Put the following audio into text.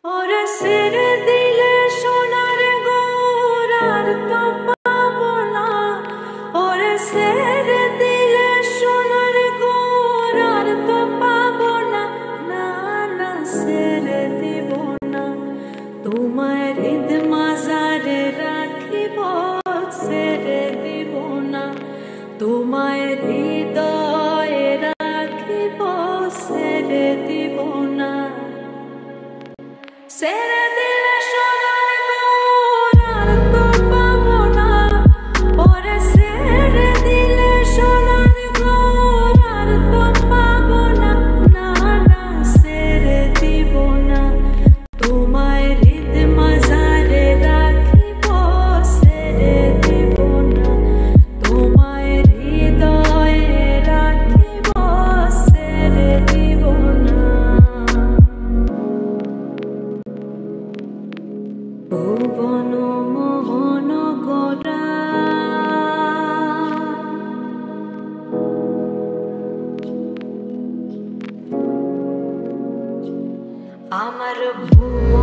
ওরে ছেড়ে দিলে সোনার গোরার তো পাবো না। ওরে ছেড়ে দিলে সোনার গোরার তো পাবো না। না না ছেড়ে দিব না, তোমায় হৃদ মাঝারে রাখিব। ছেড়ে দিব না, তোমায় হৃদয়ে রাখিব। ছেড়ে দিব না। ছেড়ে দিলে সোনার গোরার তো পাবো না। ওরে ছেড়ে দিলে সোনার গোরার তো পাবো না। না না ছেড়ে দিব না, তোমায় হৃদ মাঝারে রাখিব। ছেড়ে দিব না, তোমায় হৃদয়ে রাখিব। ছেড়ে দিব না। ভুবন মোহন গোরা আমার ভুবন